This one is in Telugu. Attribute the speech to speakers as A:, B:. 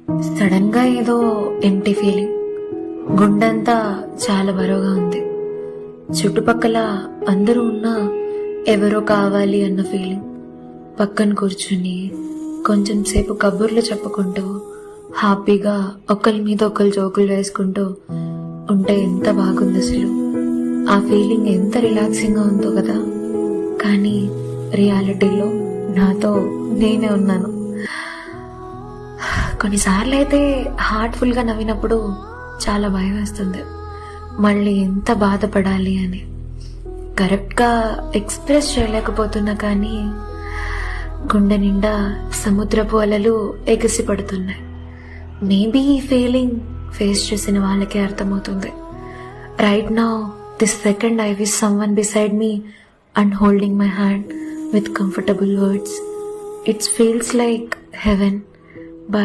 A: సడన్ గా ఏదో ఎంటీ ఫీలింగ్, గుండెంతా చాలా బరువుగా ఉంది. చుట్టుపక్కల అందరూ ఉన్నా ఎవరో కావాలి అన్న ఫీలింగ్. పక్కన కూర్చుని కొంచెం సేపు కబుర్లు చెప్పుకుంటూ హ్యాపీగా ఒకరి మీద ఒకరు జోకులు వేసుకుంటూ ఉంటే ఎంత బాగుంది అసలు. ఆ ఫీలింగ్ ఎంత రిలాక్సింగ్ గా ఉందో కదా. కానీ రియాలిటీలో నాతో నేనే ఉన్నాను. కొన్నిసార్లు అయితే హార్ట్ఫుల్ గా నవ్వినప్పుడు చాలా భయం వేస్తుంది, మళ్ళీ ఎంత బాధపడాలి అని. కరెక్ట్ గా ఎక్స్ప్రెస్ చేయలేకపోతున్నా, కానీ గుండె నిండా సముద్రపు అలలు ఎగసి పడుతున్నాయి. మేబీ ఈ ఫీలింగ్ ఫేస్ చేసిన వాళ్ళకే అర్థమవుతుంది. Right now this second I wish someone beside me and holding my hand with comfortable words. It feels like heaven.